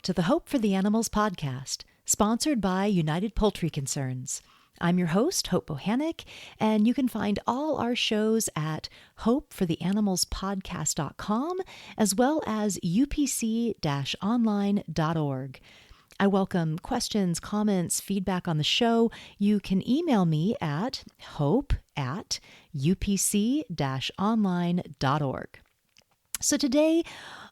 to the Hope for the Animals podcast, sponsored by United Poultry Concerns. I'm your host, Hope Bohanec, and you can find all our shows at hopefortheanimalspodcast.com as well as upc-online.org. I welcome questions, comments, feedback on the show. You can email me at hope@upc-online.org. So today,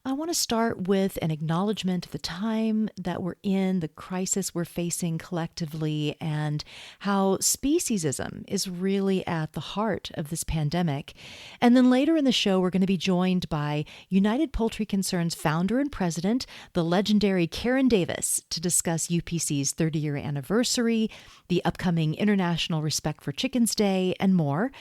I want to start with an acknowledgement of the time that we're in, the crisis we're facing collectively, and how speciesism is really at the heart of this pandemic. And then later in the show, we're going to be joined by United Poultry Concerns founder and president, the legendary Karen Davis, to discuss UPC's 30-year anniversary, the upcoming International Respect for Chickens Day, and more.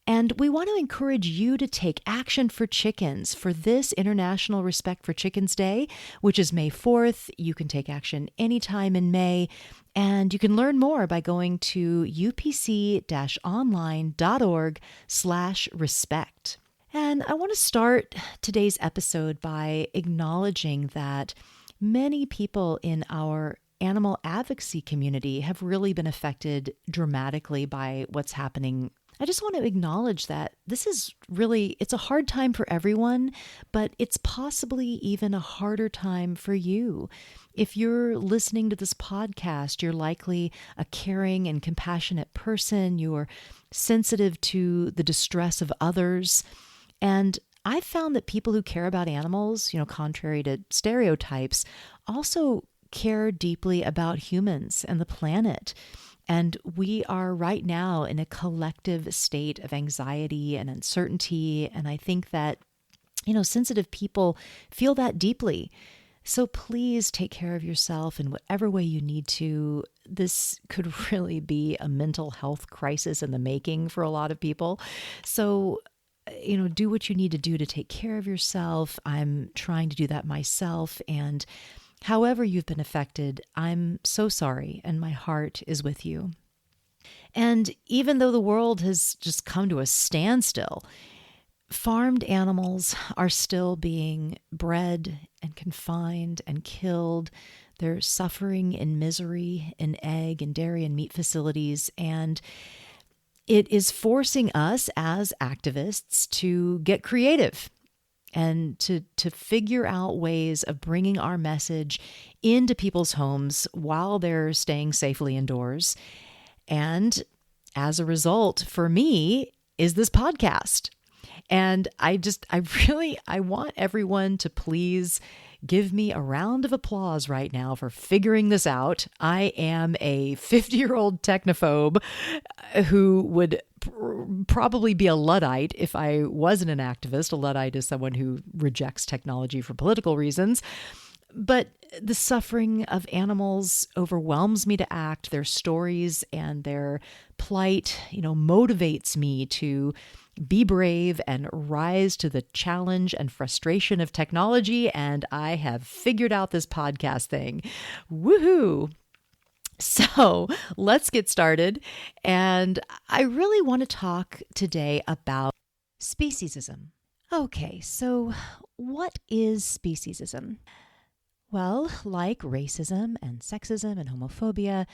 And we want to encourage you to take action for chickens for this International Respect for Chickens Day, which is May 4th. You can take action anytime in May, and you can learn more by going to upc-online.org/respect. And I want to start today's episode by acknowledging that many people in our animal advocacy community have really been affected dramatically by what's happening. I just want to acknowledge that this is really, it's a hard time for everyone, but it's possibly even a harder time for you. If you're listening to this podcast, you're likely a caring and compassionate person. You're sensitive to the distress of others. And I've found that people who care about animals, contrary to stereotypes, also care deeply about humans and the planet. And we are right now in a collective state of anxiety and uncertainty. And I think that, sensitive people feel that deeply. So please take care of yourself in whatever way you need to. This could really be a mental health crisis in the making for a lot of people. So, do what you need to do to take care of yourself. I'm trying to do that myself. And however you've been affected, I'm so sorry, and my heart is with you. And even though the world has just come to a standstill, farmed animals are still being bred and confined and killed. They're suffering in misery in egg and dairy and meat facilities, and it is forcing us as activists to get creative and to figure out ways of bringing our message into people's homes while they're staying safely indoors. And as a result, for me, is this podcast. And I want everyone to please give me a round of applause right now for figuring this out. I am a 50-year-old technophobe who would probably be a Luddite if I wasn't an activist. A Luddite is someone who rejects technology for political reasons. But the suffering of animals overwhelms me to act. Their stories and their plight, motivates me to be brave and rise to the challenge and frustration of technology. And I have figured out this podcast thing. Woohoo! So let's get started. And I really want to talk today about speciesism. Okay, so what is speciesism? Well, like racism and sexism and homophobia,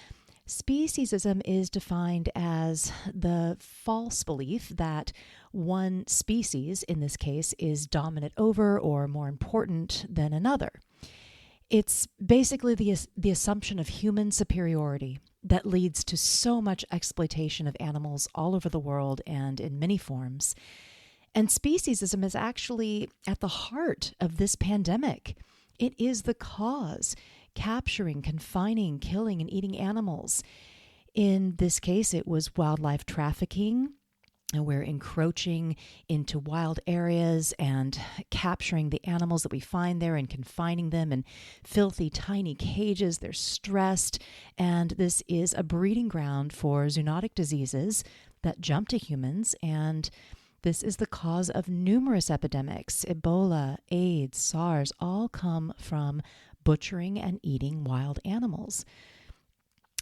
speciesism is defined as the false belief that one species, in this case, is dominant over or more important than another. It's basically the assumption of human superiority that leads to so much exploitation of animals all over the world and in many forms. And speciesism is actually at the heart of this pandemic. It is the cause, capturing, confining, killing, and eating animals. In this case, it was wildlife trafficking, and we're encroaching into wild areas and capturing the animals that we find there and confining them in filthy, tiny cages. They're stressed, and this is a breeding ground for zoonotic diseases that jump to humans, and this is the cause of numerous epidemics. Ebola, AIDS, SARS, all come from butchering and eating wild animals.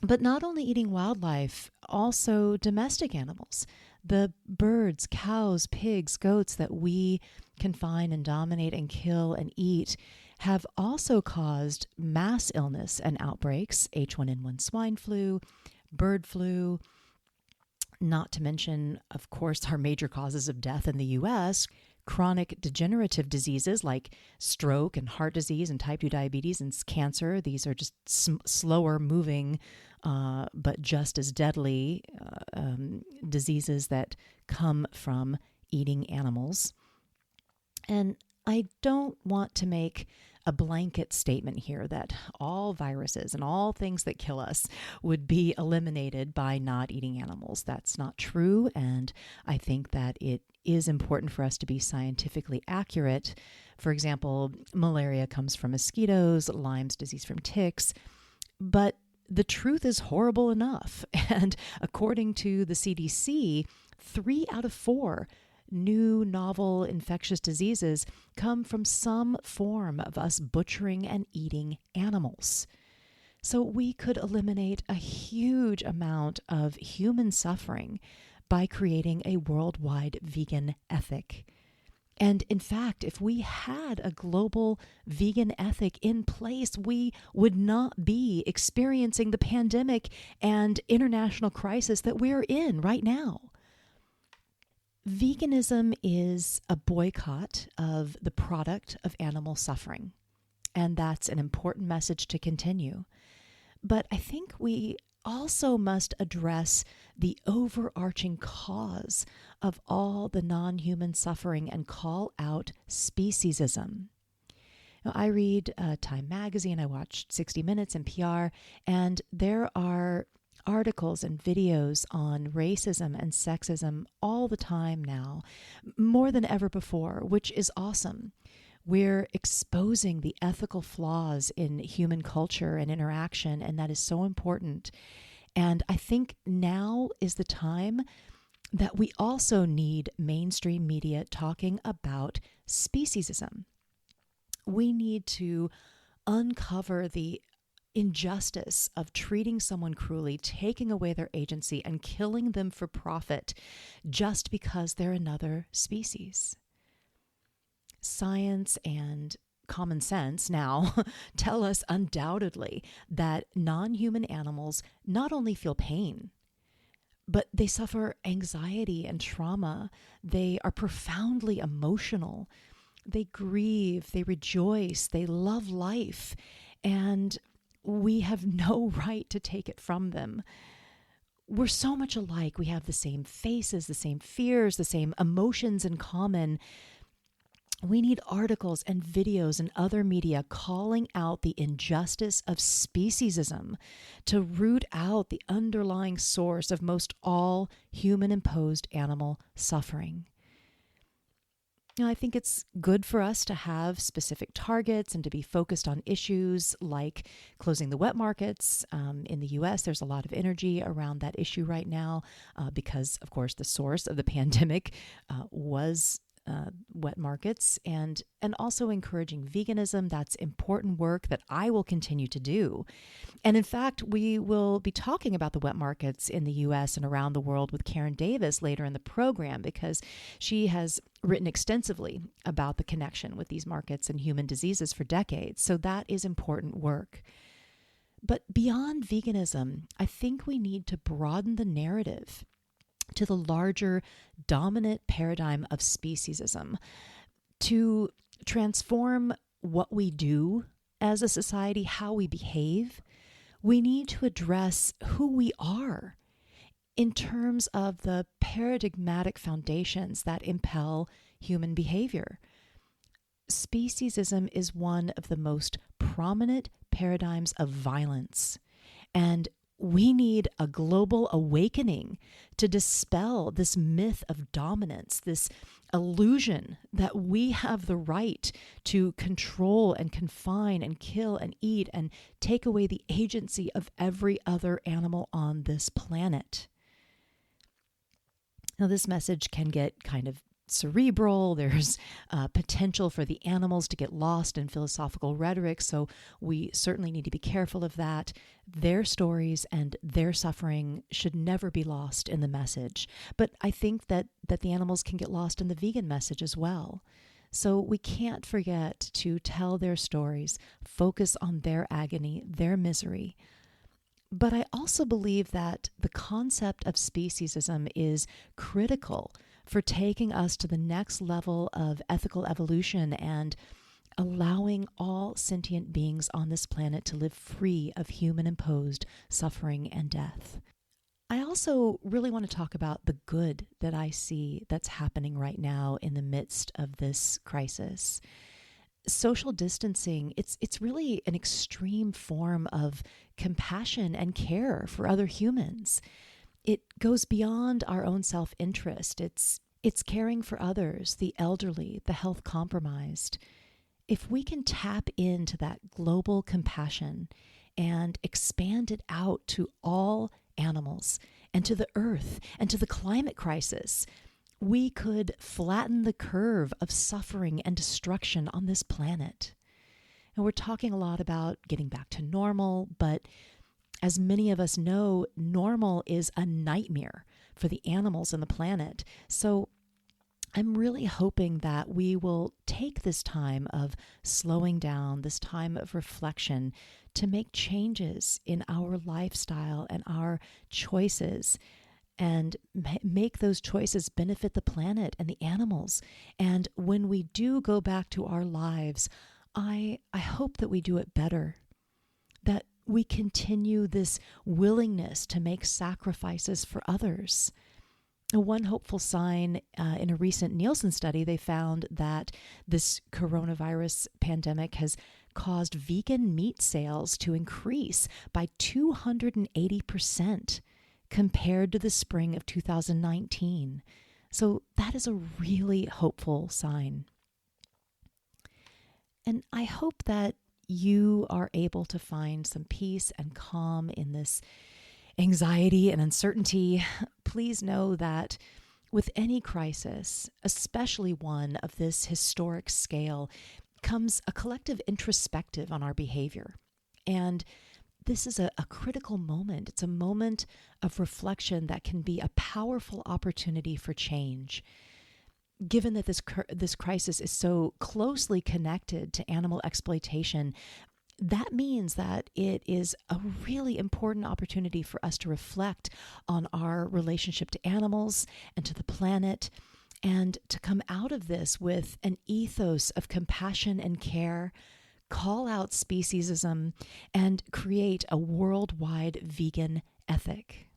But not only eating wildlife, also domestic animals. The birds, cows, pigs, goats that we confine and dominate and kill and eat have also caused mass illness and outbreaks, H1N1 swine flu, bird flu, not to mention, of course, our major causes of death in the U.S., chronic degenerative diseases like stroke and heart disease and type 2 diabetes and cancer. These are just slower moving, but just as deadly diseases that come from eating animals. And I don't want to make a blanket statement here that all viruses and all things that kill us would be eliminated by not eating animals. That's not true, and I think that it is important for us to be scientifically accurate. For example, malaria comes from mosquitoes, Lyme's disease from ticks, but the truth is horrible enough. And according to the CDC, 3 out of 4 new novel infectious diseases come from some form of us butchering and eating animals. So we could eliminate a huge amount of human suffering by creating a worldwide vegan ethic. And in fact, if we had a global vegan ethic in place, we would not be experiencing the pandemic and international crisis that we're in right now. Veganism is a boycott of the product of animal suffering, and that's an important message to continue. But I think we also must address the overarching cause of all the non-human suffering and call out speciesism. Now, I read Time Magazine, I watch 60 Minutes, NPR, and there are articles and videos on racism and sexism all the time now, more than ever before, which is awesome. We're exposing the ethical flaws in human culture and interaction, and that is so important. And I think now is the time that we also need mainstream media talking about speciesism. We need to uncover the injustice of treating someone cruelly, taking away their agency, and killing them for profit just because they're another species. Science and common sense now tell us undoubtedly that non-human animals not only feel pain, but they suffer anxiety and trauma. They are profoundly emotional. They grieve, they rejoice, they love life, and we have no right to take it from them. We're so much alike. We have the same faces, the same fears, the same emotions in common. We need articles and videos and other media calling out the injustice of speciesism to root out the underlying source of most all human-imposed animal suffering. Now, I think it's good for us to have specific targets and to be focused on issues like closing the wet markets. In the U.S., there's a lot of energy around that issue right now because, of course, the source of the pandemic was wet markets, and also encouraging veganism. That's important work that I will continue to do. And in fact, we will be talking about the wet markets in the U.S. and around the world with Karen Davis later in the program, because she has written extensively about the connection with these markets and human diseases for decades. So that is important work. But beyond veganism, I think we need to broaden the narrative to the larger dominant paradigm of speciesism, to transform what we do as a society, how we behave. We need to address who we are in terms of the paradigmatic foundations that impel human behavior. Speciesism is one of the most prominent paradigms of violence, and we need a global awakening to dispel this myth of dominance, this illusion that we have the right to control and confine and kill and eat and take away the agency of every other animal on this planet. Now, this message can get kind of cerebral. There's potential for the animals to get lost in philosophical rhetoric, so we certainly need to be careful of that. Their stories and their suffering should never be lost in the message. But I think that the animals can get lost in the vegan message as well. So we can't forget to tell their stories, focus on their agony, their misery. But I also believe that the concept of speciesism is critical for taking us to the next level of ethical evolution and allowing all sentient beings on this planet to live free of human-imposed suffering and death. I also really want to talk about the good that I see that's happening right now in the midst of this crisis. Social distancing, it's really an extreme form of compassion and care for other humans. It goes beyond our own self-interest. It's caring for others, the elderly, the health compromised. If we can tap into that global compassion and expand it out to all animals and to the earth and to the climate crisis, we could flatten the curve of suffering and destruction on this planet. And we're talking a lot about getting back to normal, but as many of us know, normal is a nightmare for the animals and the planet. So I'm really hoping that we will take this time of slowing down, this time of reflection, to make changes in our lifestyle and our choices, and make those choices benefit the planet and the animals. And when we do go back to our lives, I hope that we do it better, that we continue this willingness to make sacrifices for others. One hopeful sign in a recent Nielsen study, they found that this coronavirus pandemic has caused vegan meat sales to increase by 280% compared to the spring of 2019. So that is a really hopeful sign. And I hope that you are able to find some peace and calm in this anxiety and uncertainty. Please know that with any crisis, especially one of this historic scale, comes a collective introspective on our behavior. And this is a critical moment. It's a moment of reflection that can be a powerful opportunity for change. Given that this crisis is so closely connected to animal exploitation, that means that it is a really important opportunity for us to reflect on our relationship to animals and to the planet, and to come out of this with an ethos of compassion and care, call out speciesism, and create a worldwide vegan ethic.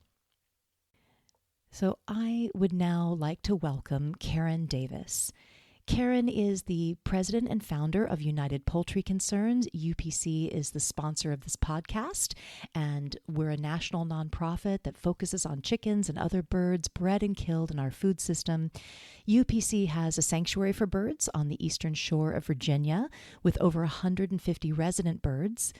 So I would now like to welcome Karen Davis. Karen is the president and founder of United Poultry Concerns. UPC is the sponsor of this podcast, and we're a national nonprofit that focuses on chickens and other birds bred and killed in our food system. UPC has a sanctuary for birds on the eastern shore of Virginia with over 150 resident birds.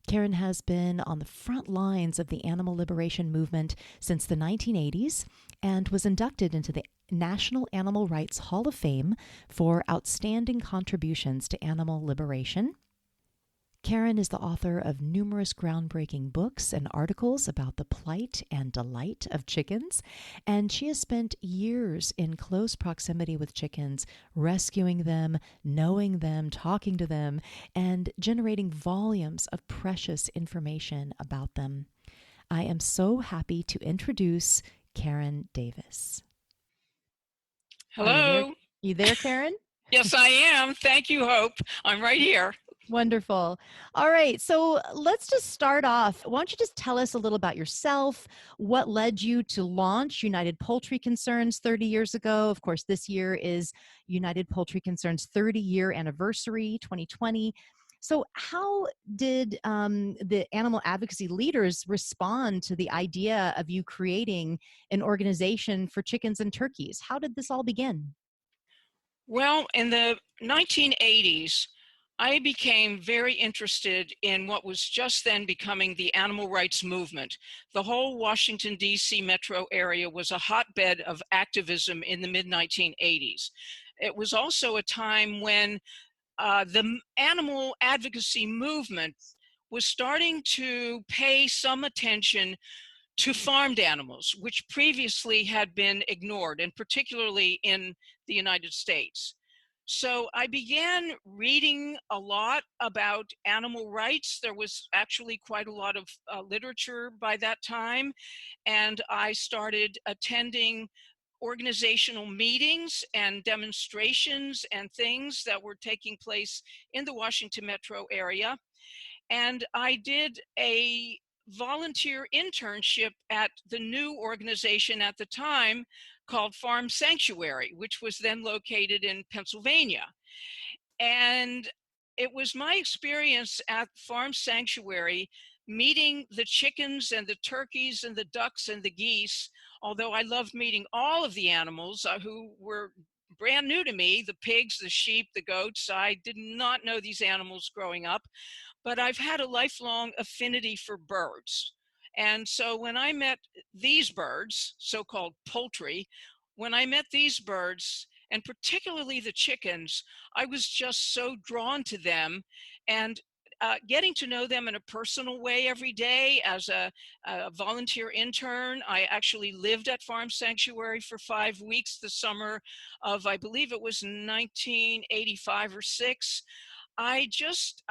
Karen has been on the front lines of the animal liberation movement since the 1980s and was inducted into the National Animal Rights Hall of Fame for outstanding contributions to animal liberation. Karen is the author of numerous groundbreaking books and articles about the plight and delight of chickens, and she has spent years in close proximity with chickens, rescuing them, knowing them, talking to them, and generating volumes of precious information about them. I am so happy to introduce Karen Davis. Hello. You there, Karen? Yes, I am. Thank you, Hope. I'm right here. Wonderful. All right. So let's just start off. Why don't you just tell us a little about yourself? What led you to launch United Poultry Concerns 30 years ago? Of course, this year is United Poultry Concerns 30-year anniversary, 2020. So how did the animal advocacy leaders respond to the idea of you creating an organization for chickens and turkeys? How did this all begin? Well, in the 1980s, I became very interested in what was just then becoming the animal rights movement. The whole Washington, D.C. metro area was a hotbed of activism in the mid-1980s. It was also a time when the animal advocacy movement was starting to pay some attention to farmed animals, which previously had been ignored, and particularly in the United States. So I began reading a lot about animal rights. There was actually quite a lot of literature by that time, and I started attending organizational meetings and demonstrations and things that were taking place in the Washington metro area. And I did a volunteer internship at the new organization at the time called Farm Sanctuary, which was then located in Pennsylvania. And it was my experience at Farm Sanctuary meeting the chickens and the turkeys and the ducks and the geese, although I loved meeting all of the animals who were brand new to me, the pigs, the sheep, the goats. I did not know these animals growing up, but I've had a lifelong affinity for birds. And so when I met these birds, so-called poultry, when I met these birds, and particularly the chickens, I was just so drawn to them. And getting to know them in a personal way every day as a volunteer intern. I actually lived at Farm Sanctuary for 5 weeks the summer of, I believe it was 1985 or 6. I just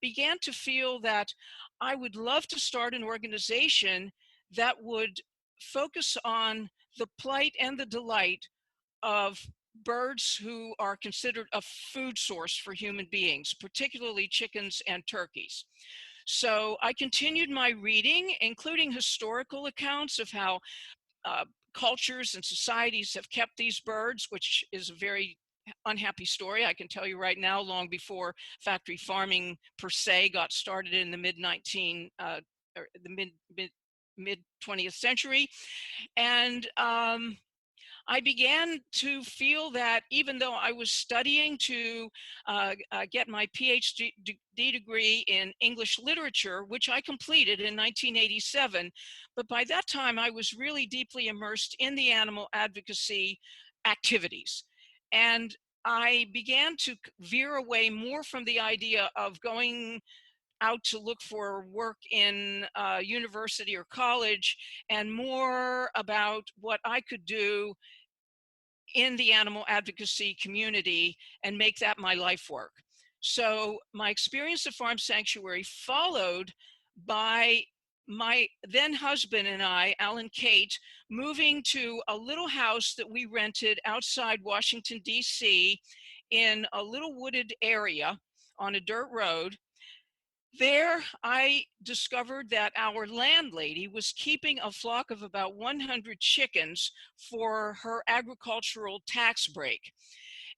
began to feel that I would love to start an organization that would focus on the plight and the delight of birds who are considered a food source for human beings, particularly chickens and turkeys. So I continued my reading, including historical accounts of how uh, cultures and societies have kept these birds, which is a very unhappy story. I can tell you right now, long before factory farming per se got started in the mid 19 or the mid 20th century. And I began to feel that even though I was studying to get my PhD degree in English literature, which I completed in 1987, but by that time I was really deeply immersed in the animal advocacy activities. And I began to veer away more from the idea of going out to look for work in university or college, and more about what I could do in the animal advocacy community and make that my life work. So my experience at Farm Sanctuary followed by my then husband and I, Alan Kate, moving to a little house that we rented outside Washington, D.C., in a little wooded area on a dirt road. There, I discovered that our landlady was keeping a flock of about 100 chickens for her agricultural tax break.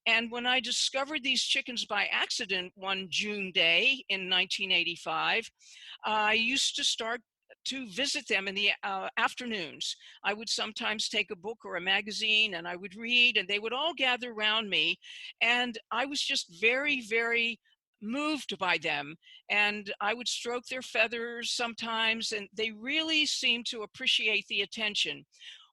And when I discovered these chickens by accident one June day in 1985, I used to start to visit them in the afternoons. I would sometimes take a book or a magazine and I would read, and they would all gather around me. And I was just very, very moved by them. And I would stroke their feathers sometimes, and they really seemed to appreciate the attention.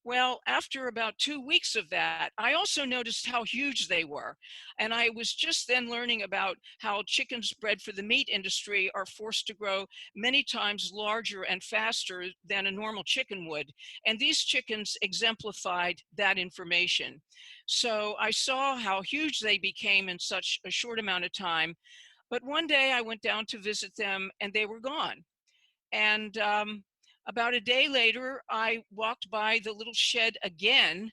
Well, after about 2 weeks of that, I also noticed how huge they were. And I was just then learning about how chickens bred for the meat industry are forced to grow many times larger and faster than a normal chicken would. And these chickens exemplified that information. So I saw how huge they became in such a short amount of time. But one day I went down to visit them and they were gone. And about a day later, I walked by the little shed again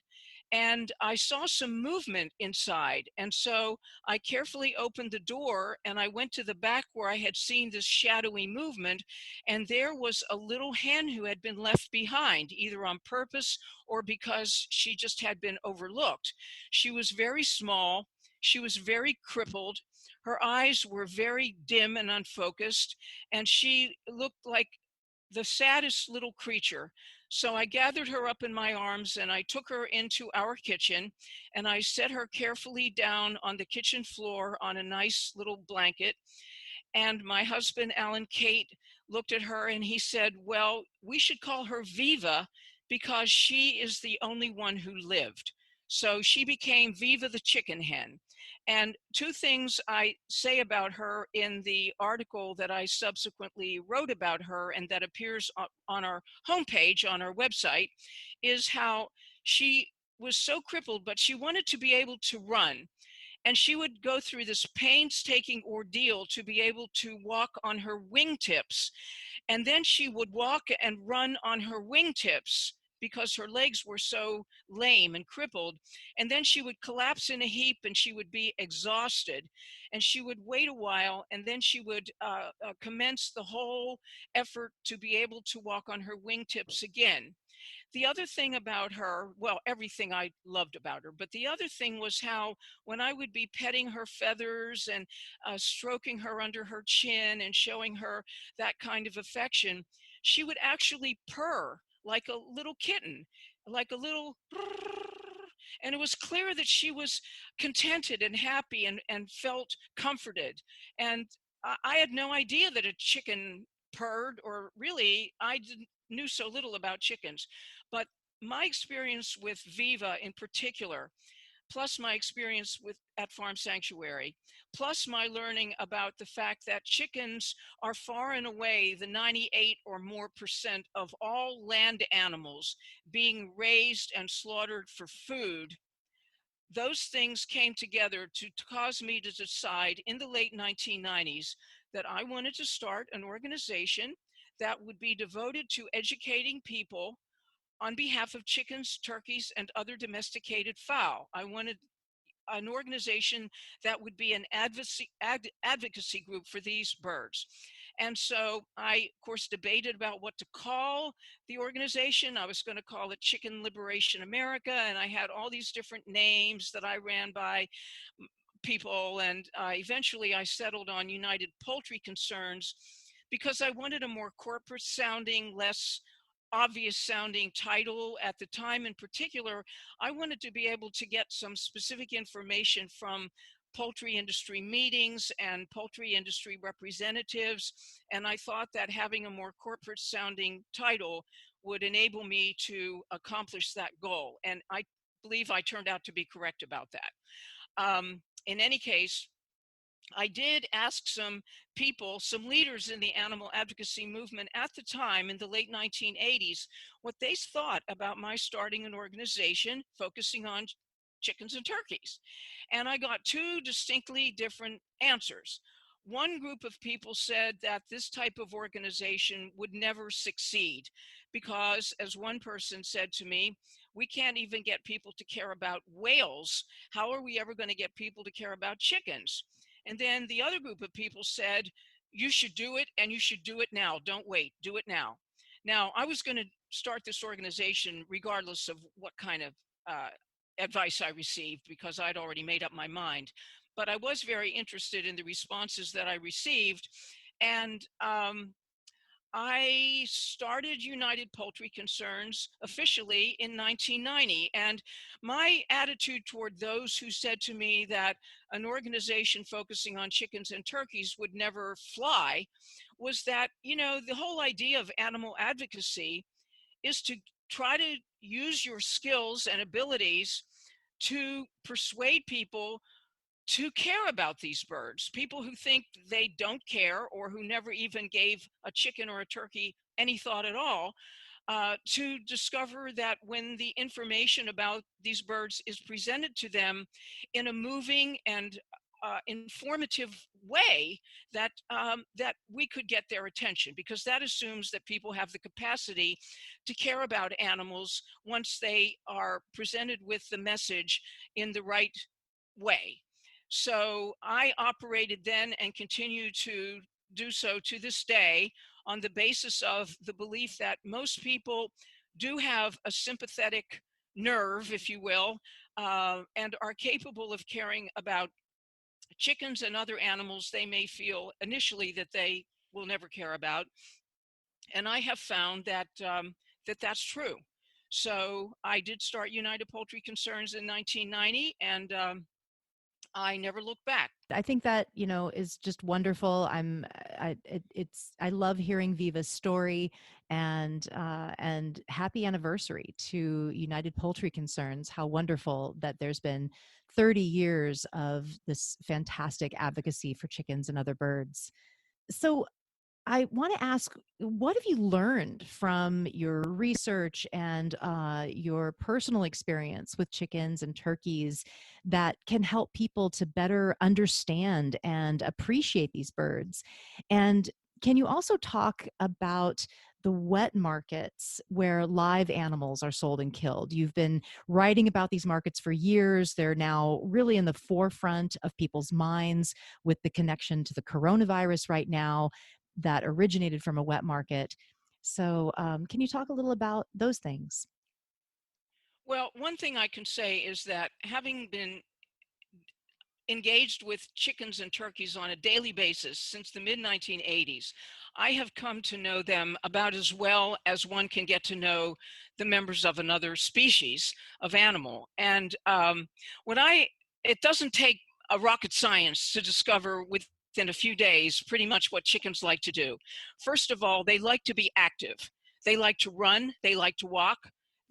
and I saw some movement inside. And so I carefully opened the door and I went to the back where I had seen this shadowy movement. And there was a little hen who had been left behind, either on purpose or because she just had been overlooked. She was very small. She was very crippled. Her eyes were very dim and unfocused, and she looked like the saddest little creature. So I gathered her up in my arms and I took her into our kitchen and I set her carefully down on the kitchen floor on a nice little blanket. And my husband, Alan Kate, looked at her and he said, "Well, we should call her Viva because she is the only one who lived." So she became Viva the chicken hen. And two things I say about her in the article that I subsequently wrote about her and that appears on our homepage on our website is how she was so crippled, but she wanted to be able to run. And she would go through this painstaking ordeal to be able to walk on her wingtips. And then she would walk and run on her wingtips because her legs were so lame and crippled. And then she would collapse in a heap and she would be exhausted. And she would wait a while and then she would commence the whole effort to be able to walk on her wingtips again. The other thing about her, well, everything I loved about her, but the other thing was how when I would be petting her feathers and stroking her under her chin and showing her that kind of affection, she would actually purr like a little kitten, like a little, and it was clear that she was contented and happy and felt comforted. And I had no idea that a chicken purred, or really, I didn't knew so little about chickens. But my experience with Viva in particular, plus my experience with at Farm Sanctuary, plus my learning about the fact that chickens are far and away the 98 or more percent of all land animals being raised and slaughtered for food, those things came together to cause me to decide in the late 1990s that I wanted to start an organization that would be devoted to educating people on behalf of chickens, turkeys, and other domesticated fowl. I wanted an organization that would be an advocacy group for these birds. And so I, of course, debated about what to call the organization. I was going to call it Chicken Liberation America, and I had all these different names that I ran by people. And eventually I settled on United Poultry Concerns because I wanted a more corporate sounding, less obvious sounding title at the time. In particular, I wanted to be able to get some specific information from poultry industry meetings and poultry industry representatives. And I thought that having a more corporate sounding title would enable me to accomplish that goal. And I believe I turned out to be correct about that. In any case, I did ask some people, some leaders in the animal advocacy movement at the time in the late 1980s, what they thought about my starting an organization focusing on chickens and turkeys. And I got two distinctly different answers. One group of people said that this type of organization would never succeed because, as one person said to me, we can't even get people to care about whales. How are we ever going to get people to care about chickens? And then the other group of people said, you should do it and you should do it now. Don't wait, do it now. Now, I was going to start this organization regardless of what kind of advice I received because I'd already made up my mind. But I was very interested in the responses that I received. And I started United Poultry Concerns officially in 1990. And my attitude toward those who said to me that an organization focusing on chickens and turkeys would never fly was that, you know, the whole idea of animal advocacy is to try to use your skills and abilities to persuade people to care about these birds. People who think they don't care or who never even gave a chicken or a turkey any thought at all, to discover that when the information about these birds is presented to them in a moving and informative way, that that we could get their attention, because that assumes that people have the capacity to care about animals once they are presented with the message in the right way. So I operated then and continue to do so to this day on the basis of the belief that most people do have a sympathetic nerve, if you will, and are capable of caring about chickens and other animals they may feel initially that they will never care about. And I have found that that's true. So I did start United Poultry Concerns in 1990, and I never looked back. I think that, is just wonderful. I love hearing Viva's story, and happy anniversary to United Poultry Concerns. How wonderful that there's been 30 years of this fantastic advocacy for chickens and other birds. So I want to ask, what have you learned from your research and your personal experience with chickens and turkeys that can help people to better understand and appreciate these birds? And can you also talk about the wet markets where live animals are sold and killed? You've been writing about these markets for years. They're now really in the forefront of people's minds with the connection to the coronavirus right now that originated from a wet market. So, can you talk a little about those things? Well, one thing I can say is that having been engaged with chickens and turkeys on a daily basis since the mid 1980s, I have come to know them about as well as one can get to know the members of another species of animal. And when it doesn't take a rocket science to discover within a few days pretty much what chickens like to do. First of all, they like to be active. They like to run, they like to walk,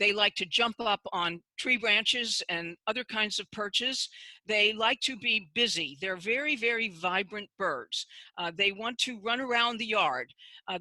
they like to jump up on tree branches and other kinds of perches. They like to be busy. They're very, very vibrant birds. They want to run around the yard.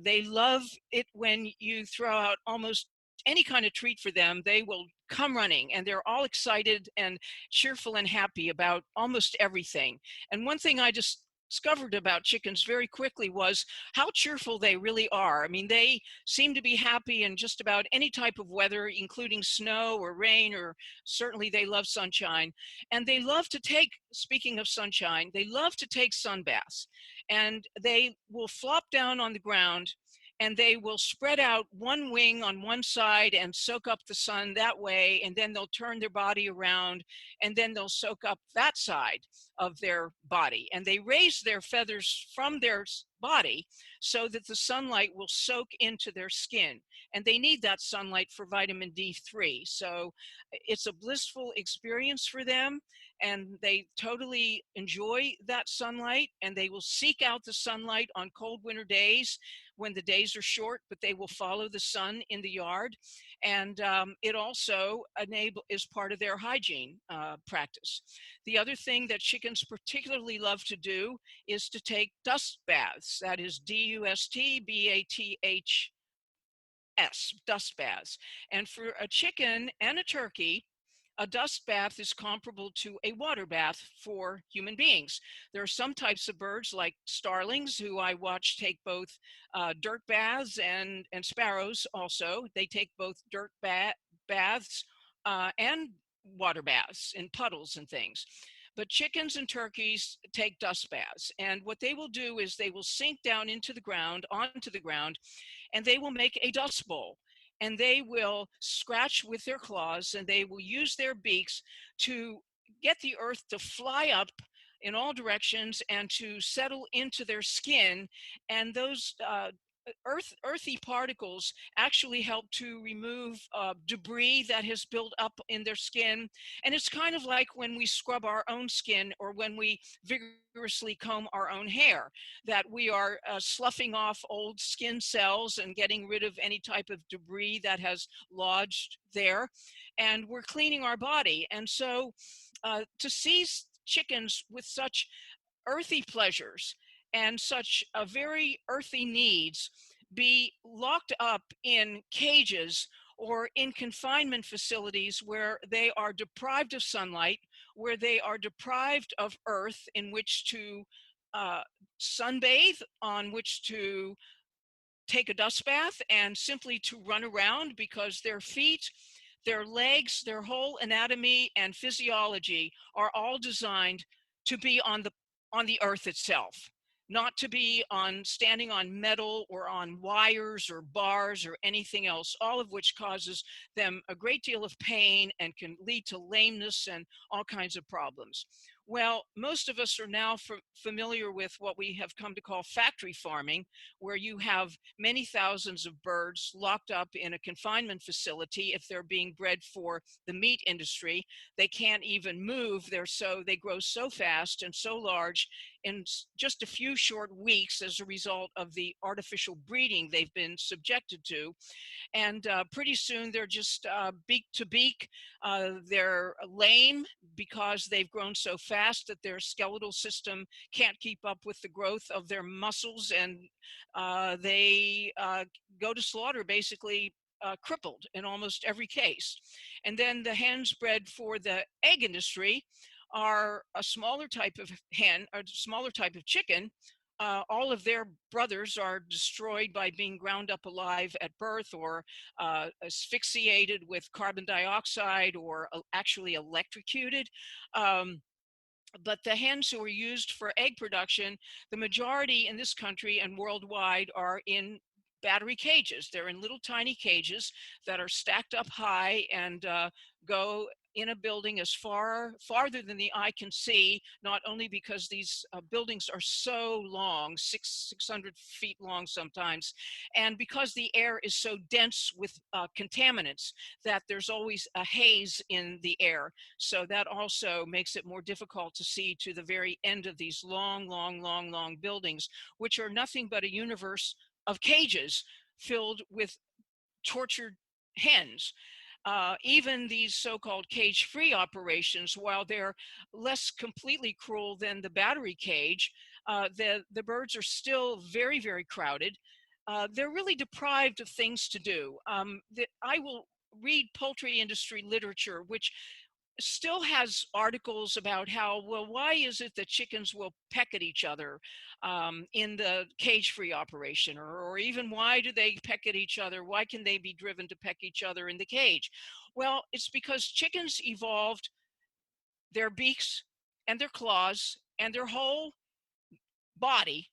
They love it when you throw out almost any kind of treat for them. They will come running, and they're all excited and cheerful and happy about almost everything. And one thing I just discovered about chickens very quickly was how cheerful they really are. I mean, they seem to be happy in just about any type of weather, including snow or rain, or certainly they love sunshine. And they love to take, speaking of sunshine, they love to take sun baths. And they will flop down on the ground and they will spread out one wing on one side and soak up the sun that way. And then they'll turn their body around and then they'll soak up that side of their body. And they raise their feathers from their body so that the sunlight will soak into their skin. And they need that sunlight for vitamin D3. So it's a blissful experience for them. And they totally enjoy that sunlight. And they will seek out the sunlight on cold winter days when the days are short, but they will follow the sun in the yard. And it also is part of their hygiene practice. The other thing that chickens particularly love to do is to take dust baths. That is DUST BATHS, dust baths. And for a chicken and a turkey, a dust bath is comparable to a water bath for human beings. There are some types of birds like starlings who I watch take both dirt baths and sparrows also. They take both baths and water baths in puddles and things. But chickens and turkeys take dust baths. And what they will do is they will sink down into the ground, onto the ground, and they will make a dust bowl. And they will scratch with their claws and they will use their beaks to get the earth to fly up in all directions and to settle into their skin. And those earthy particles actually help to remove debris that has built up in their skin. And it's kind of like when we scrub our own skin or when we vigorously comb our own hair, that we are sloughing off old skin cells and getting rid of any type of debris that has lodged there. And we're cleaning our body. And so to see chickens with such earthy pleasures and such a very earthy needs be locked up in cages or in confinement facilities where they are deprived of sunlight, where they are deprived of earth in which to uh, sunbathe, on which to take a dust bath, and simply to run around because their feet, their legs, their whole anatomy and physiology are all designed to be on the earth itself, not to be on standing on metal or on wires or bars or anything else, all of which causes them a great deal of pain and can lead to lameness and all kinds of problems. Well, most of us are now familiar with what we have come to call factory farming, where you have many thousands of birds locked up in a confinement facility. If they're being bred for the meat industry, they can't even move. They grow so fast and so large in just a few short weeks as a result of the artificial breeding they've been subjected to. And pretty soon they're just beak to beak. They're lame because they've grown so fast that their skeletal system can't keep up with the growth of their muscles, and they go to slaughter basically crippled in almost every case. And then the hens bred for the egg industry are a smaller type of hen, a smaller type of chicken. All of their brothers are destroyed by being ground up alive at birth, or asphyxiated with carbon dioxide, or actually electrocuted. But the hens who are used for egg production, the majority in this country and worldwide are in battery cages. They're in little tiny cages that are stacked up high and go in a building as farther than the eye can see, not only because these buildings are so long, 600 feet long sometimes, and because the air is so dense with contaminants that there's always a haze in the air. So that also makes it more difficult to see to the very end of these long, long, long, long buildings, which are nothing but a universe of cages filled with tortured hens. Even these so-called cage-free operations, while they're less completely cruel than the battery cage, the birds are still very, very crowded. They're really deprived of things to do. I will read poultry industry literature, which still has articles about how, well, why is it that chickens will peck at each other in the cage-free operation, or even why do they peck at each other? Why can they be driven to peck each other in the cage? Well, it's because chickens evolved their beaks and their claws and their whole body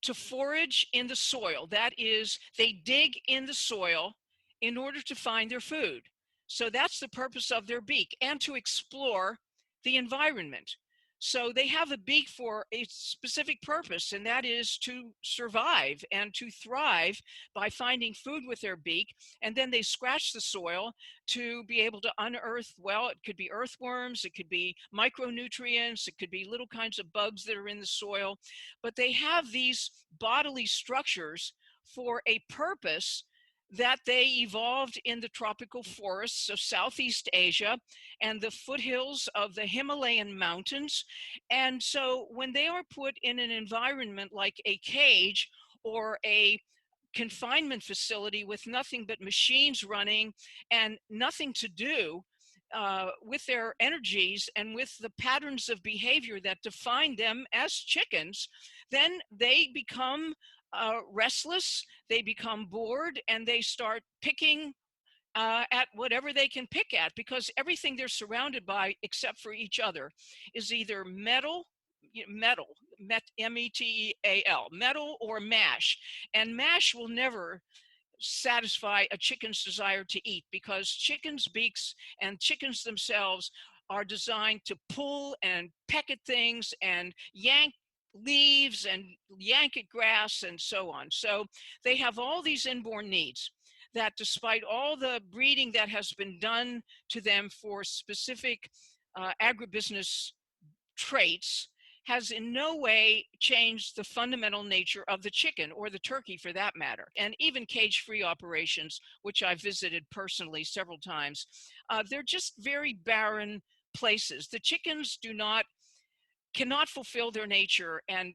to forage in the soil. That is, they dig in the soil in order to find their food. So that's the purpose of their beak, and to explore the environment. So they have a beak for a specific purpose, and that is to survive and to thrive by finding food with their beak. And then they scratch the soil to be able to unearth, well, it could be earthworms, it could be micronutrients, it could be little kinds of bugs that are in the soil. But they have these bodily structures for a purpose that they evolved in the tropical forests of Southeast Asia and the foothills of the Himalayan mountains. And so when they are put in an environment like a cage or a confinement facility with nothing but machines running and nothing to do with their energies and with the patterns of behavior that define them as chickens, then they become restless, they become bored, and they start picking at whatever they can pick at, because everything they're surrounded by, except for each other, is either metal, metal, or mash. And mash will never satisfy a chicken's desire to eat, because chickens' beaks and chickens themselves are designed to pull and peck at things and yank leaves and yank at grass and so on. So they have all these inborn needs that, despite all the breeding that has been done to them for specific agribusiness traits, has in no way changed the fundamental nature of the chicken, or the turkey for that matter. And even cage-free operations, which I've visited personally several times, they're just very barren places. The chickens cannot fulfill their nature and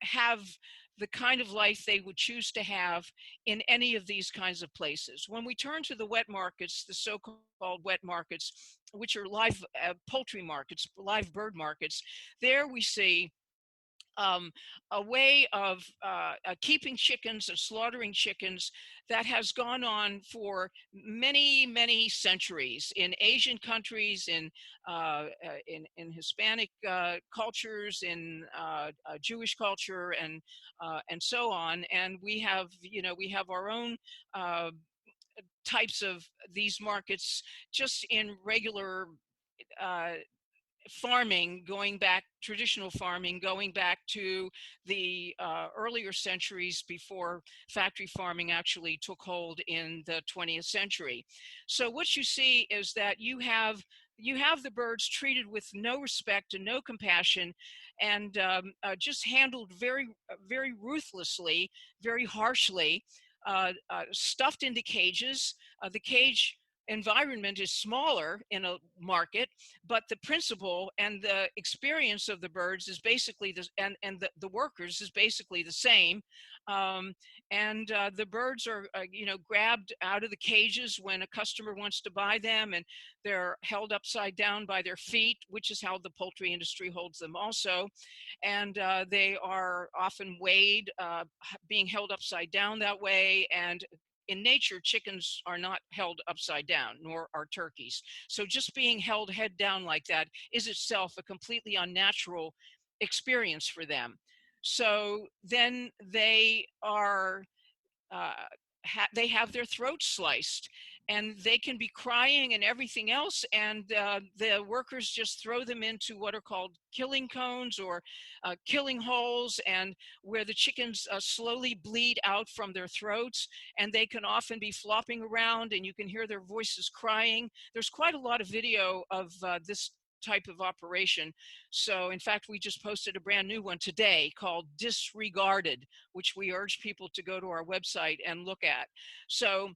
have the kind of life they would choose to have in any of these kinds of places. When we turn to the wet markets, the so-called wet markets, which are live poultry markets, live bird markets, there we see a way of keeping chickens and slaughtering chickens that has gone on for many, many centuries in Asian countries, in Hispanic cultures, in Jewish culture, and so on. And we have, we have our own types of these markets just in regular uh, farming, going back, traditional farming, going back to the earlier centuries before factory farming actually took hold in the 20th century. So what you see is that you have you have the birds treated with no respect and no compassion, and just handled very ruthlessly, very harshly, stuffed into cages. The cage environment is smaller in a market, but the principle and the experience of the birds is basically and the workers is basically the same. um, and the birds are grabbed out of the cages when a customer wants to buy them, and they're held upside down by their feet, which is how the poultry industry holds them also. And they are often weighed, being held upside down that way. And in nature, chickens are not held upside down, nor are turkeys. So just being held head down like that is itself a completely unnatural experience for them. So then they are uh, they have their throats sliced, and they can be crying and everything else, and the workers just throw them into what are called killing cones, or killing holes, and where the chickens slowly bleed out from their throats, and they can often be flopping around, and you can hear their voices crying. There's quite a lot of video of this type of operation. So in fact, we just posted a brand new one today called Disregarded, which we urge people to go to our website and look at. So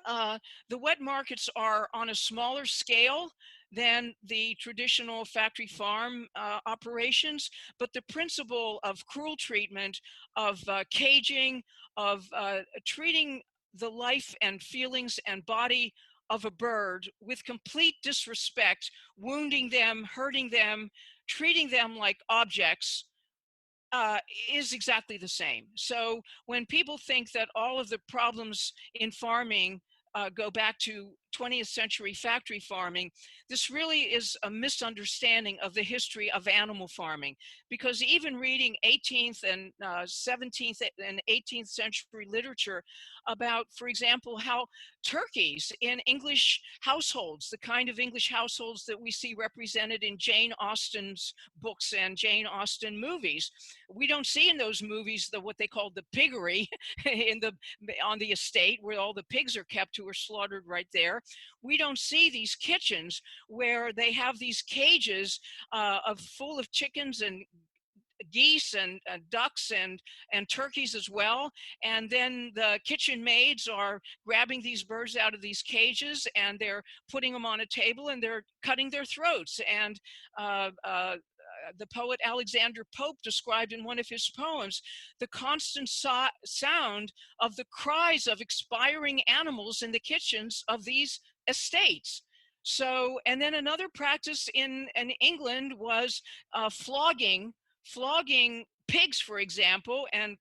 uh, the wet markets are on a smaller scale than the traditional factory farm operations, but the principle of cruel treatment, of caging, of treating the life and feelings and body of a bird with complete disrespect, wounding them, hurting them, treating them like objects, uh, is exactly the same. So when people think that all of the problems in farming go back to 20th century factory farming, this really is a misunderstanding of the history of animal farming. Because even reading 18th and 17th and 18th century literature about, for example, how turkeys in English households, the kind of English households that we see represented in Jane Austen's books and Jane Austen movies, we don't see in those movies what they call the piggery in the on the estate where all the pigs are kept who are slaughtered right there. We don't see these kitchens where they have these cages of full of chickens and geese and ducks and turkeys as well. And then the kitchen maids are grabbing these birds out of these cages, and they're putting them on a table, and they're cutting their throats. And the poet Alexander Pope described in one of his poems the constant sound of the cries of expiring animals in the kitchens of these estates. So, and then another practice in England was flogging pigs, for example, and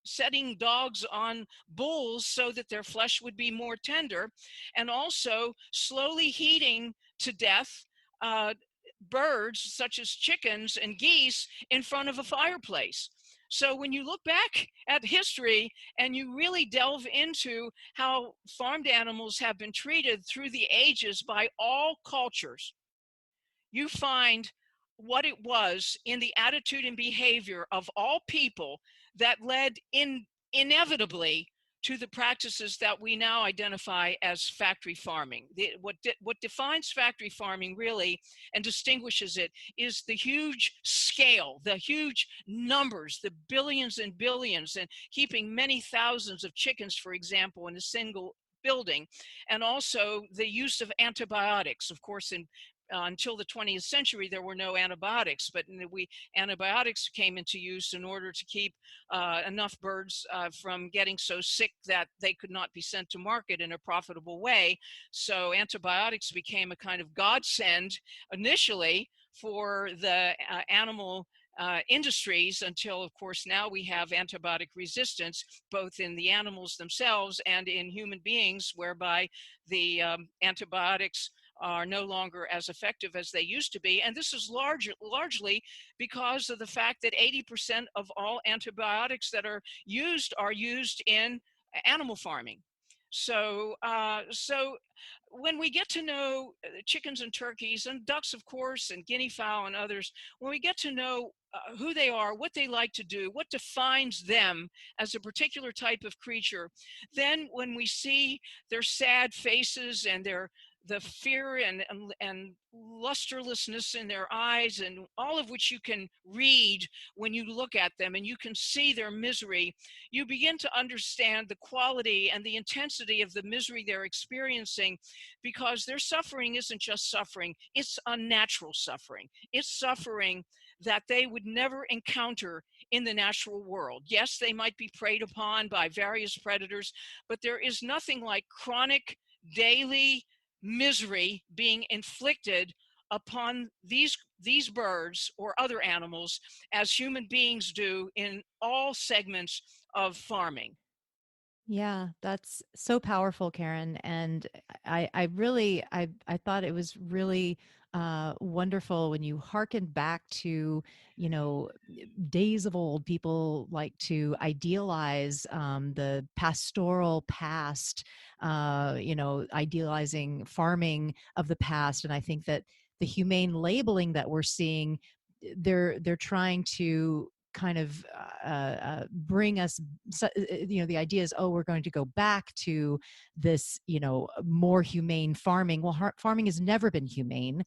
setting dogs on bulls so that their flesh would be more tender, and also slowly heating to death uh, birds such as chickens and geese in front of a fireplace. So when you look back at history and you really delve into how farmed animals have been treated through the ages by all cultures, you find what it was in the attitude and behavior of all people that led inevitably to the practices that we now identify as factory farming. What defines factory farming really and distinguishes it is the huge scale, the huge numbers, the billions and billions, and keeping many thousands of chickens, for example, in a single building, and also the use of antibiotics. Of course, until the 20th century, there were no antibiotics, but antibiotics came into use in order to keep enough birds from getting so sick that they could not be sent to market in a profitable way. So antibiotics became a kind of godsend initially for the animal industries, until, of course, now we have antibiotic resistance both in the animals themselves and in human beings, whereby the antibiotics are no longer as effective as they used to be. And this is largely because of the fact that 80% of all antibiotics that are used in animal farming. So when we get to know chickens and turkeys and ducks, of course, and guinea fowl and others, when we get to know who they are, what they like to do, what defines them as a particular type of creature, then when we see their sad faces and their the fear and lusterlessness in their eyes, and all of which you can read when you look at them, and you can see their misery, you begin to understand the quality and the intensity of the misery they're experiencing, because their suffering isn't just suffering, it's unnatural suffering. It's suffering that they would never encounter in the natural world. Yes, they might be preyed upon by various predators, but there is nothing like chronic daily misery being inflicted upon these birds or other animals as human beings do in all segments of farming. Yeah, that's so powerful, Karen. And I really, I thought it was really wonderful when you hearkened back to, you know, days of old. People like to idealize the pastoral past, idealizing farming of the past. And I think that the humane labeling that we're seeing, they're trying to kind of bring us, the idea is, oh, we're going to go back to this, more humane farming. Well, farming has never been humane.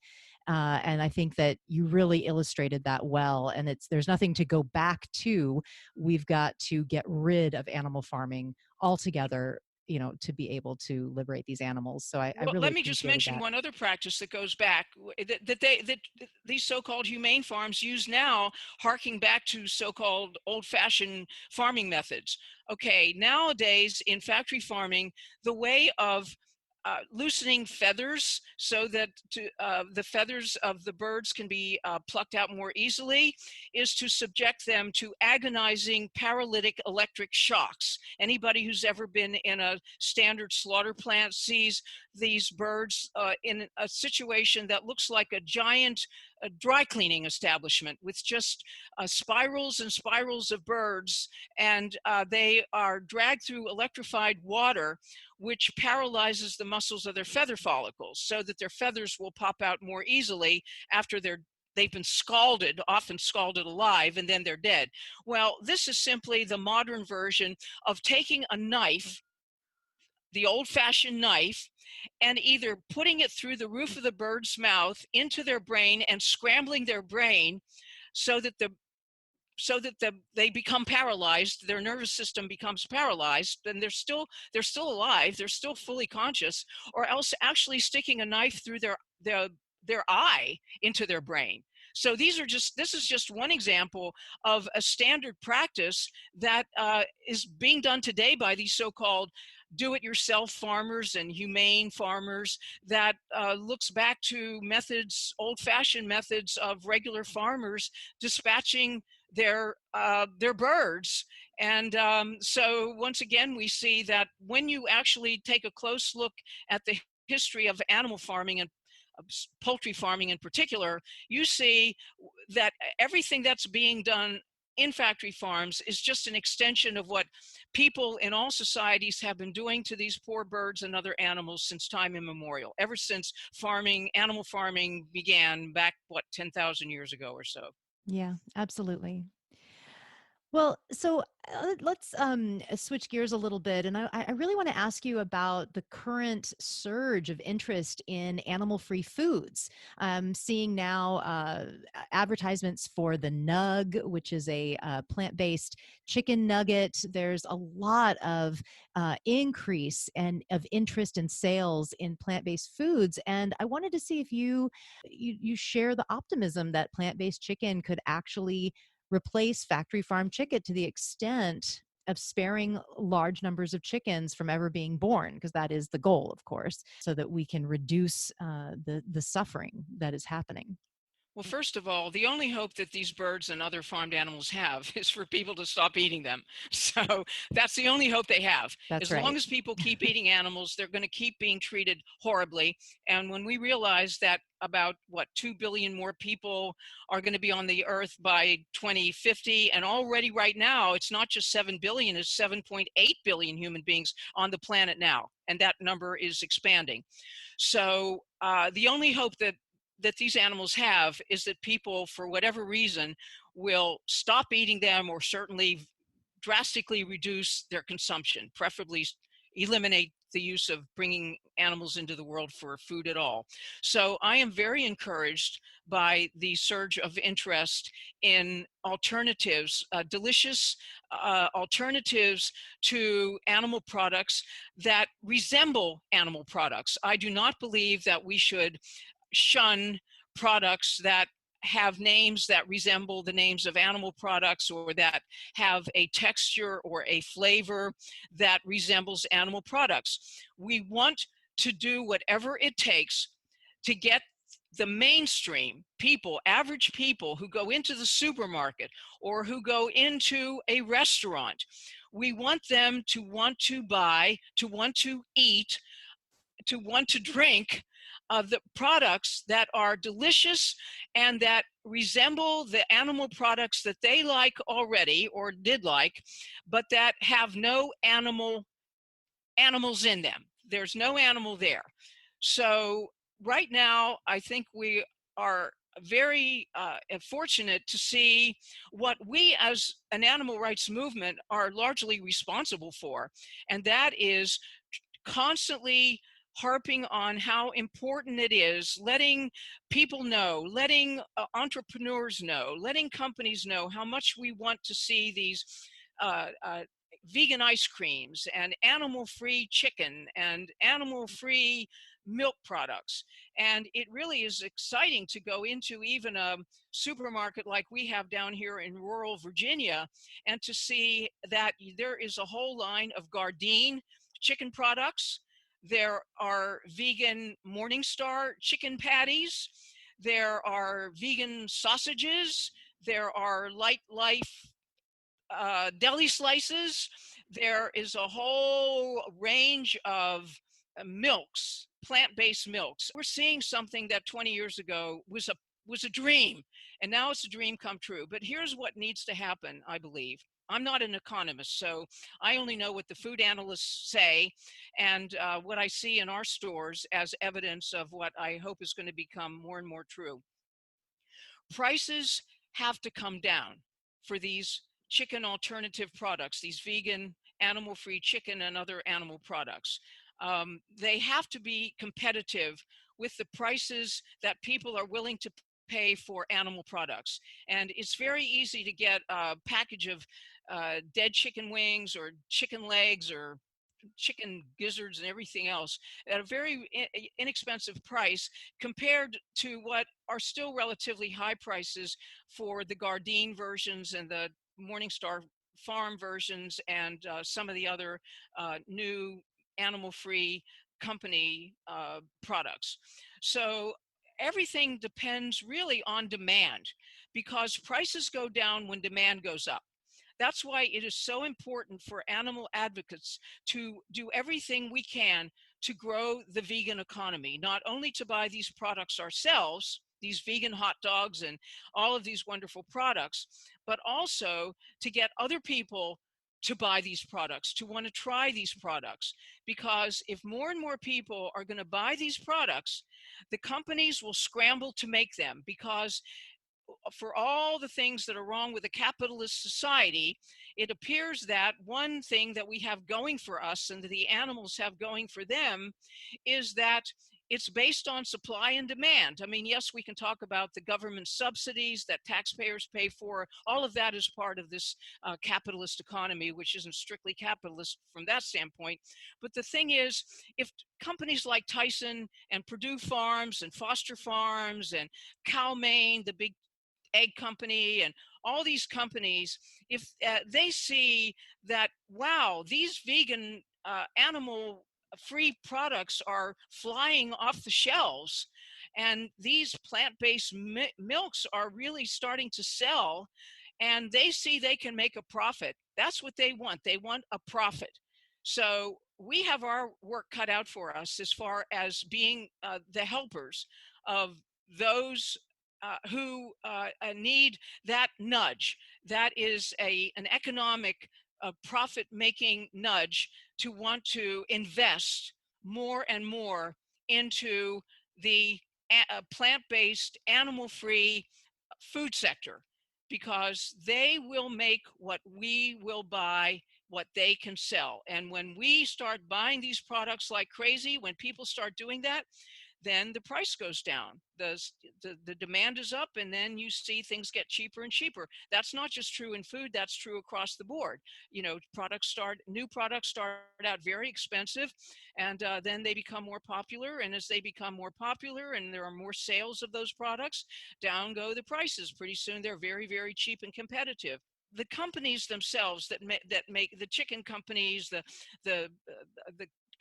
And I think that you really illustrated that well. And there's nothing to go back to. We've got to get rid of animal farming altogether, to be able to liberate these animals. So I Well, really let me just appreciated mention that. one other practice that goes back, that these so-called humane farms use now, harking back to so-called old-fashioned farming methods. Okay, nowadays in factory farming, the way of loosening feathers so that the feathers of the birds can be plucked out more easily is to subject them to agonizing paralytic electric shocks. Anybody who's ever been in a standard slaughter plant sees these birds in a situation that looks like a giant dry cleaning establishment with just spirals and spirals of birds, and they are dragged through electrified water, which paralyzes the muscles of their feather follicles so that their feathers will pop out more easily after they've been scalded, often scalded alive, and then they're dead. Well, this is simply the modern version of taking a knife, the old-fashioned knife, and either putting it through the roof of the bird's mouth into their brain and scrambling their brain so that they become paralyzed, their nervous system becomes paralyzed, and they're still alive, they're still fully conscious, or else actually sticking a knife through their eye into their brain. So this is just one example of a standard practice that is being done today by these so-called do-it-yourself farmers and humane farmers, that looks back to methods, old-fashioned methods of regular farmers dispatching their birds. And so once again, we see that when you actually take a close look at the history of animal farming and poultry farming in particular, you see that everything that's being done in factory farms is just an extension of what people in all societies have been doing to these poor birds and other animals since time immemorial, ever since animal farming began back, what, 10,000 years ago or so. Yeah, absolutely. Well, so let's switch gears a little bit, and I really want to ask you about the current surge of interest in animal-free foods. Seeing now advertisements for the Nug, which is a plant-based chicken nugget. There's a lot of increase and of interest in sales in plant-based foods, and I wanted to see if you share the optimism that plant-based chicken could actually replace factory farm chicken to the extent of sparing large numbers of chickens from ever being born, because that is the goal, of course, so that we can reduce the suffering that is happening. Well, first of all, the only hope that these birds and other farmed animals have is for people to stop eating them. So that's the only hope they have. That's As long right. as people keep eating animals, they're going to keep being treated horribly. And when we realize that about, what, 2 billion more people are going to be on the earth by 2050, and already right now, it's not just 7 billion, it's 7.8 billion human beings on the planet now. And that number is expanding. So the only hope that these animals have is that people, for whatever reason, will stop eating them, or certainly drastically reduce their consumption, preferably eliminate the use of bringing animals into the world for food at all. So I am very encouraged by the surge of interest in alternatives, delicious alternatives to animal products that resemble animal products. I do not believe that we should shun products that have names that resemble the names of animal products, or that have a texture or a flavor that resembles animal products. We want to do whatever it takes to get the mainstream people, average people who go into the supermarket or who go into a restaurant, we want them to want to buy, to want to eat, to want to drink the products that are delicious and that resemble the animal products that they like already or did like, but that have no animals in them. There's no animal there. So right now, I think we are very fortunate to see what we as an animal rights movement are largely responsible for, and that is constantly harping on how important it is, letting people know, letting entrepreneurs know, letting companies know how much we want to see these uh, uh, vegan ice creams and animal-free chicken and animal-free milk products. And it really is exciting to go into even a supermarket like we have down here in rural Virginia and to see that there is a whole line of Gardein chicken products. There are vegan Morningstar chicken patties. There are vegan sausages. There are Light Life deli slices. There is a whole range of milks, plant-based milks. We're seeing something that 20 years ago was a dream, and now it's a dream come true. But here's what needs to happen, I believe. I'm not an economist, so I only know what the food analysts say and what I see in our stores as evidence of what I hope is going to become more and more true. Prices have to come down for these chicken alternative products, these vegan, animal-free chicken and other animal products. They have to be competitive with the prices that people are willing to pay for animal products. And it's very easy to get a package of dead chicken wings or chicken legs or chicken gizzards and everything else at a very inexpensive price compared to what are still relatively high prices for the Gardein versions and the Morningstar Farm versions and some of the other new animal-free company products. So everything depends really on demand, because prices go down when demand goes up. That's why it is so important for animal advocates to do everything we can to grow the vegan economy, not only to buy these products ourselves, these vegan hot dogs and all of these wonderful products, but also to get other people to buy these products, to want to try these products. Because if more and more people are going to buy these products, the companies will scramble to make them, because for all the things that are wrong with a capitalist society, it appears that one thing that we have going for us and that the animals have going for them is that it's based on supply and demand. I mean, yes, we can talk about the government subsidies that taxpayers pay for. All of that is part of this capitalist economy, which isn't strictly capitalist from that standpoint. But the thing is, if companies like Tyson and Purdue Farms and Foster Farms and Cal-Maine, the big egg company, and all these companies, if they see that, wow, these vegan animal free products are flying off the shelves and these plant-based milks are really starting to sell, and they see they can make a profit, that's what they want. They want a profit. So we have our work cut out for us as far as being the helpers of those who need that nudge. That is an economic profit-making nudge to want to invest more and more into the plant-based, animal-free food sector, because they will make what we will buy, what they can sell. And when we start buying these products like crazy, when people start doing that, then the price goes down. The demand is up, and then you see things get cheaper and cheaper. That's not just true in food, that's true across the board. New products start out very expensive, and then they become more popular. And as they become more popular and there are more sales of those products, down go the prices. Pretty soon they're very, very cheap and competitive. The companies themselves that make the chicken companies, the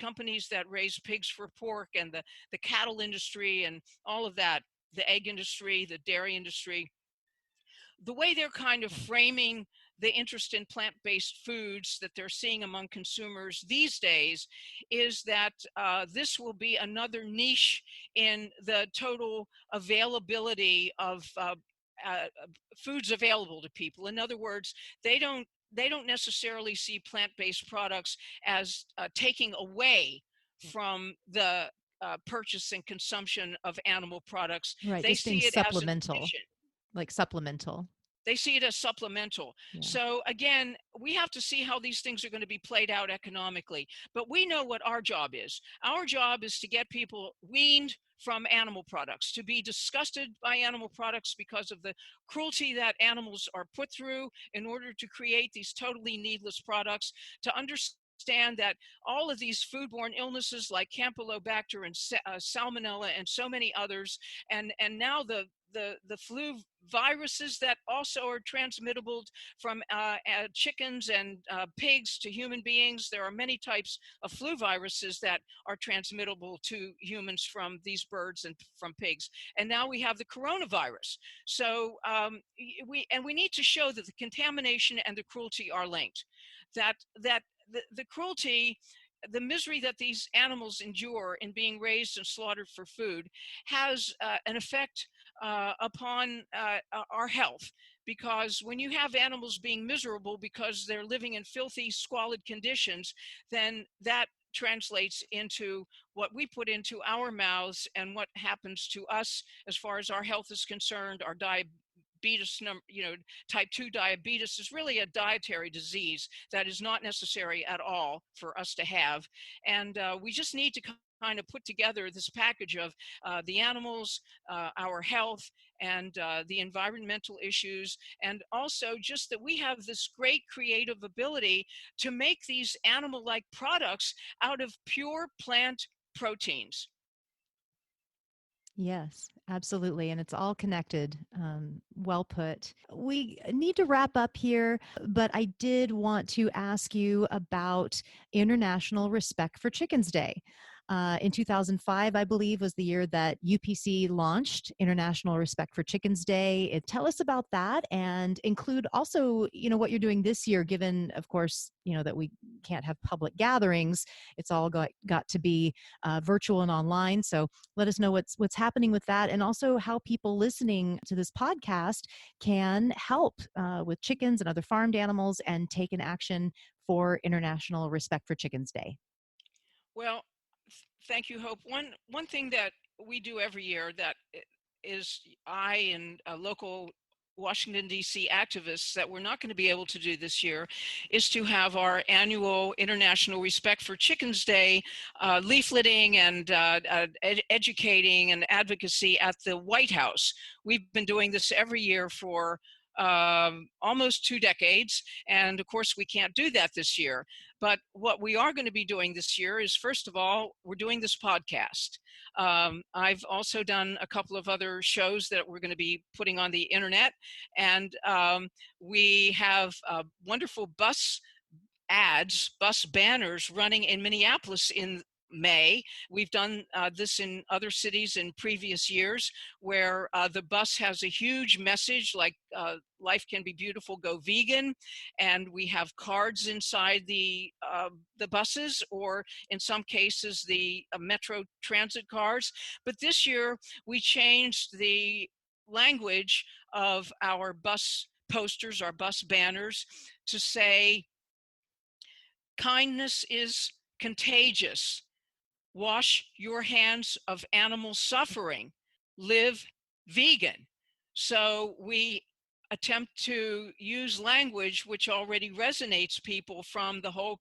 companies that raise pigs for pork, and the cattle industry and all of that, the egg industry, the dairy industry, the way they're kind of framing the interest in plant-based foods that they're seeing among consumers these days is that this will be another niche in the total availability of uh, foods available to people. In other words, they don't necessarily see plant-based products as taking away from the purchase and consumption of animal products. Right, They just being see it as an supplemental, addition. like supplemental. They see it as supplemental. Yeah. So again, we have to see how these things are going to be played out economically. But we know what our job is. Our job is to get people weaned from animal products, to be disgusted by animal products because of the cruelty that animals are put through in order to create these totally needless products, to understand that all of these foodborne illnesses like Campylobacter and Salmonella and so many others, and now the flu viruses that also are transmittable from chickens and pigs to human beings. There are many types of flu viruses that are transmittable to humans from these birds and from pigs. And now we have the coronavirus. So we need to show that the contamination and the cruelty are linked. The cruelty, the misery that these animals endure in being raised and slaughtered for food has an effect upon our health. Because when you have animals being miserable because they're living in filthy, squalid conditions, then that translates into what we put into our mouths and what happens to us as far as our health is concerned. Our diabetes, type 2 diabetes is really a dietary disease that is not necessary at all for us to have. And we just need to kind of put together this package of the animals, our health, and the environmental issues, and also just that we have this great creative ability to make these animal-like products out of pure plant proteins. Yes, absolutely. And it's all connected. Well put. We need to wrap up here, but I did want to ask you about International Respect for Chickens Day. In 2005, I believe, was the year that UPC launched International Respect for Chickens Day. Tell us about that, and include also, what you're doing this year, given, of course, that we can't have public gatherings. It's all got to be virtual and online. So let us know what's happening with that, and also how people listening to this podcast can help with chickens and other farmed animals and take an action for International Respect for Chickens Day. Well, thank you, Hope. One thing that we do every year that is I and local Washington, D.C. activists that we're not going to be able to do this year is to have our annual International Respect for Chickens Day leafleting and educating and advocacy at the White House. We've been doing this every year for almost 2 decades. And of course, we can't do that this year. But what we are going to be doing this year is, first of all, we're doing this podcast. I've also done a couple of other shows that we're going to be putting on the internet. And we have wonderful bus banners running in Minneapolis in May. We've done this in other cities in previous years, where the bus has a huge message like life can be beautiful, go vegan. And we have cards inside the buses, or in some cases the metro transit cars. But this year we changed the language of our bus posters, our bus banners, to say kindness is contagious. Wash your hands of animal suffering. Live vegan. So we attempt to use language which already resonates people from the whole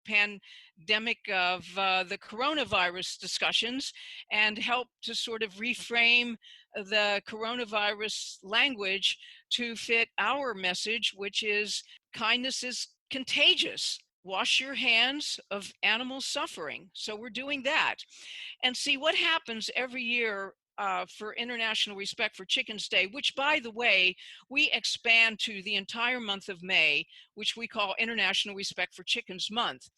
pandemic of the coronavirus discussions, and help to sort of reframe the coronavirus language to fit our message, which is kindness is contagious. Wash your hands of animal suffering. So we're doing that. And see what happens every year for International Respect for Chickens Day, which, by the way, we expand to the entire month of May, which we call International Respect for Chickens Month.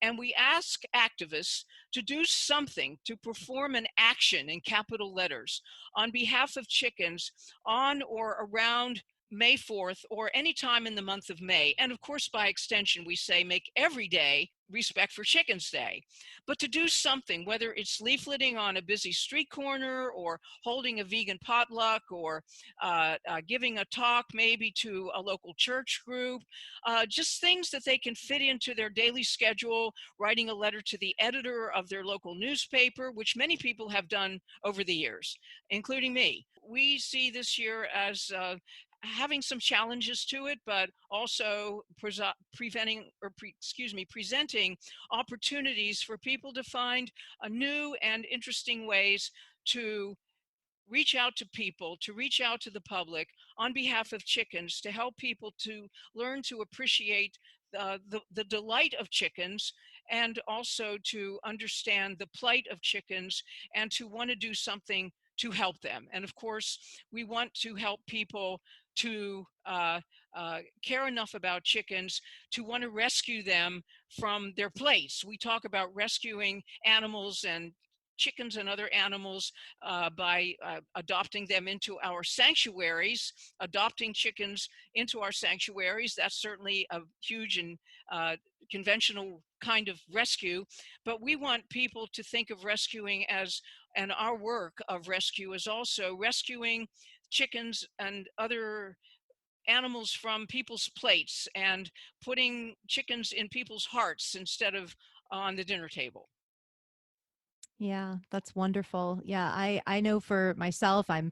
And we ask activists to do something, to perform an action in capital letters on behalf of chickens on or around May 4th or any time in the month of May. And of course, by extension, we say make every day Respect for Chickens Day. But to do something, whether it's leafleting on a busy street corner or holding a vegan potluck or giving a talk maybe to a local church group, just things that they can fit into their daily schedule, writing a letter to the editor of their local newspaper, which many people have done over the years, including me. We see this year as having some challenges to it, but also presenting opportunities for people to find new and interesting ways to reach out to people, to reach out to the public on behalf of chickens, to help people to learn to appreciate the delight of chickens, and also to understand the plight of chickens and to want to do something to help them. And of course, we want to help people to care enough about chickens to want to rescue them from their place. We talk about rescuing animals and chickens and other animals by adopting them into our sanctuaries, adopting chickens into our sanctuaries. That's certainly a huge and conventional kind of rescue, but we want people to think of rescuing as, and our work of rescue is also rescuing chickens and other animals from people's plates and putting chickens in people's hearts instead of on the dinner table. Yeah, that's wonderful. Yeah, I know for myself, I'm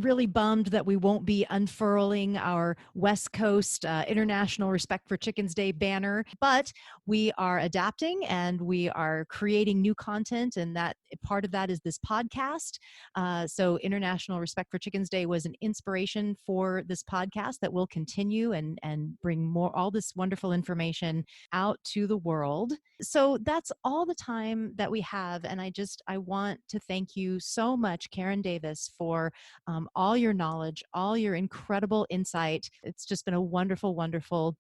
really bummed that we won't be unfurling our West Coast International Respect for Chickens Day banner, but we are adapting and we are creating new content, and that part of that is this podcast. So, International Respect for Chickens Day was an inspiration for this podcast that will continue and bring more all this wonderful information out to the world. So that's all the time that we have. And I want to thank you so much, Karen Davis, for all your knowledge, all your incredible insight. It's just been a wonderful, wonderful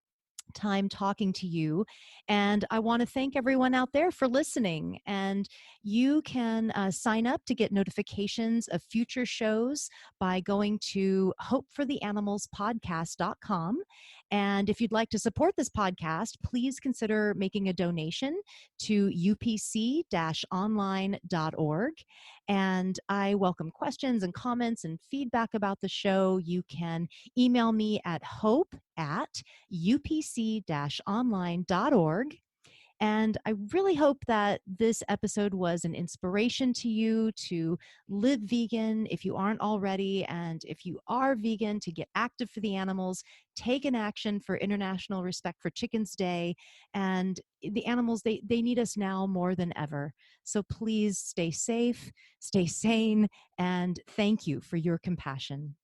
time talking to you. And I want to thank everyone out there for listening. And you can sign up to get notifications of future shows by going to hopefortheanimalspodcast.com. And if you'd like to support this podcast, please consider making a donation to upc-online.org. And I welcome questions and comments and feedback about the show. You can email me at hope@upc-online.org. And I really hope that this episode was an inspiration to you to live vegan if you aren't already. And if you are vegan, to get active for the animals, take an action for International Respect for Chickens Day. And the animals, they need us now more than ever. So please stay safe, stay sane, and thank you for your compassion.